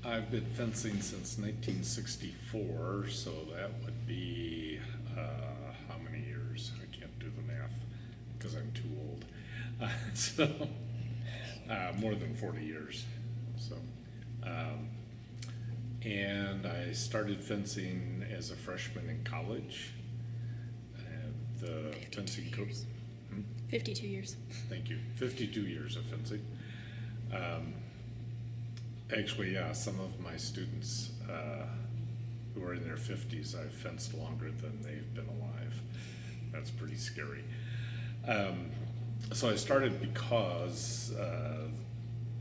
I've been fencing since 1964, so that would be, how many years? I can't do the math because I'm too old. So, more than 40 years. So, and I started fencing as a freshman in college. And the fencing coach. 52 years. Thank you. 52 years of fencing. Actually, yeah, some of my students who are in their 50s, I've fenced longer than they've been alive. That's pretty scary. So I started because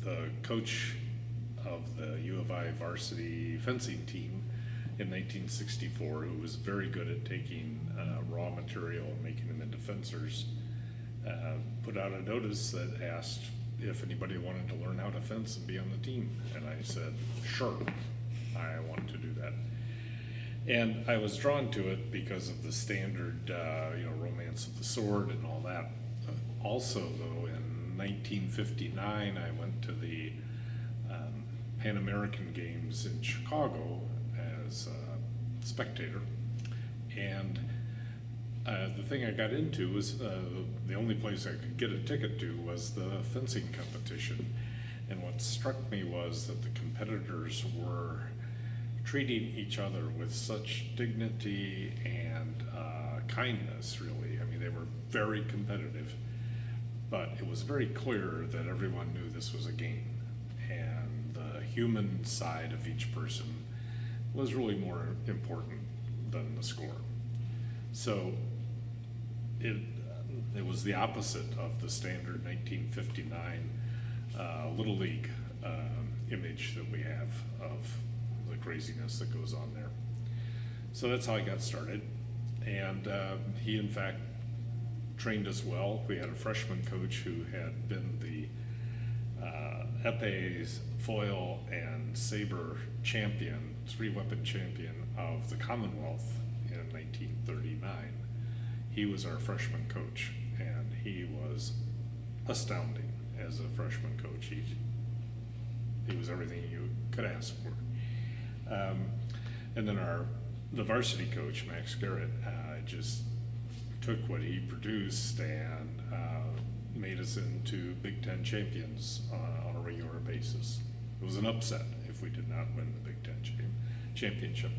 the coach of the U of I varsity fencing team in 1964, who was very good at taking raw material and making them into fencers, put out a notice that asked if anybody wanted to learn how to fence and be on the team. And I said, sure, I want to do that. And I was drawn to it because of the standard, romance of the sword and all that. Also, though, in 1959, I went to the Pan American Games in Chicago as a spectator. And the thing I got into was the only place I could get a ticket to was the fencing competition. And what struck me was that the competitors were treating each other with such dignity and kindness, really. I mean, they were very competitive, but it was very clear that everyone knew this was a game. And the human side of each person was really more important than the score. So it was the opposite of the standard 1959 Little League image that we have of the craziness that goes on there. So that's how I got started. And he, in fact, trained us well. We had a freshman coach who had been the épée, foil, and saber champion, three-weapon champion of the Commonwealth in 1939. He was our freshman coach, and he was astounding as a freshman coach. He was everything you could ask for. And then the varsity coach, Max Garrett, just took what he produced and made us into Big Ten champions on a regular basis. It was an upset if we did not win the Big Ten championship.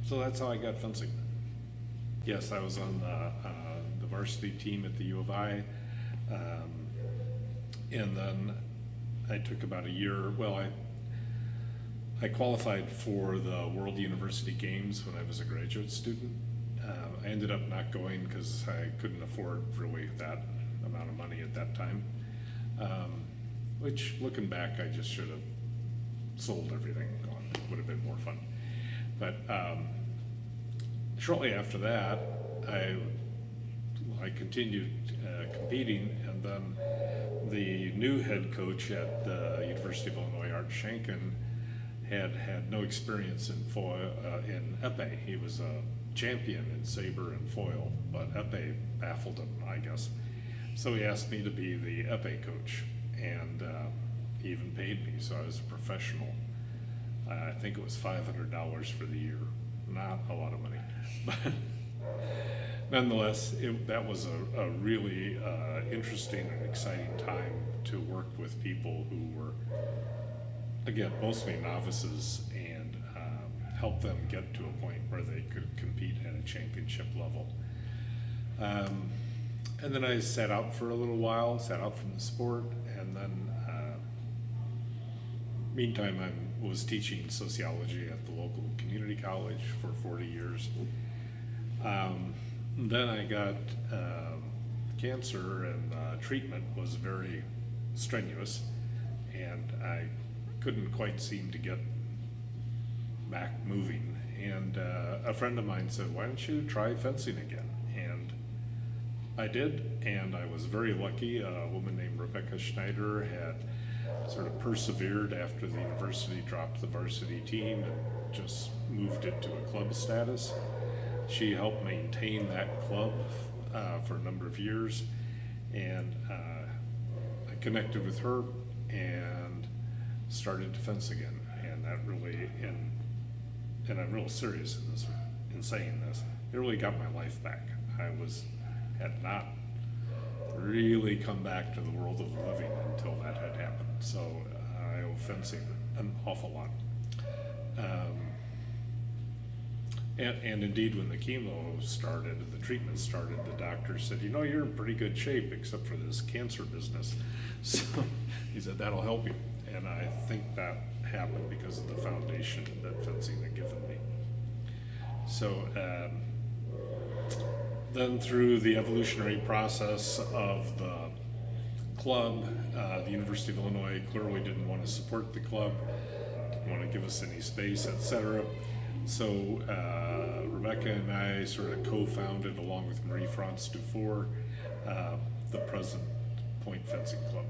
So that's how I got fencing. Yes, I was on the varsity team at the U of I, and then I took about a year. Well, I qualified for the World University Games when I was a graduate student. I ended up not going because I couldn't afford really that amount of money at that time, which, looking back, I just should have sold everything and gone. It would have been more fun. But shortly after that, I continued competing, and then the new head coach at the University of Illinois, Art Shanken, had no experience in in épée. He was a champion in saber and foil, but épée baffled him, I guess. So he asked me to be the épée coach, and he even paid me, so I was a professional. I think it was $500 for the year. Not a lot of money, but nonetheless, that was a really interesting and exciting time to work with people who were, again, mostly novices, and help them get to a point where they could compete at a championship level. And then I sat out for a little while, sat out from the sport, and then meantime I was teaching sociology at the local community college for 40 years. Then I got cancer, and treatment was very strenuous, and I couldn't quite seem to get back moving. And a friend of mine said, why don't you try fencing again? And I did, and I was very lucky. A woman named Rebecca Schneider had sort of persevered after the university dropped the varsity team and just moved it to a club status. She helped maintain that club for a number of years, and I connected with her and started to fence again, and that really, and I'm real serious in saying this, it really got my life back. Had not really come back to the world of the living until that had happened. So I owe fencing an awful lot. And indeed, when the chemo started, the treatment started, the doctor said, you're in pretty good shape except for this cancer business. So he said, that'll help you. And I think that happened because of the foundation that fencing had given me. So then through the evolutionary process of the club, the University of Illinois clearly didn't want to support the club, didn't want to give us any space, etc. So Rebecca and I sort of co-founded, along with Marie-France Dufour, the present Point Fencing Club.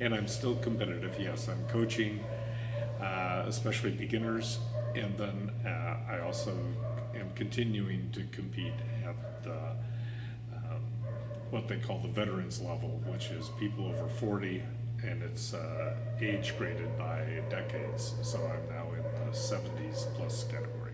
And I'm still competitive, yes. I'm coaching, especially beginners, and then I also am continuing to compete at the, what they call the veterans level, which is people over 40, and it's age graded by decades. So I'm now in the 70s plus category.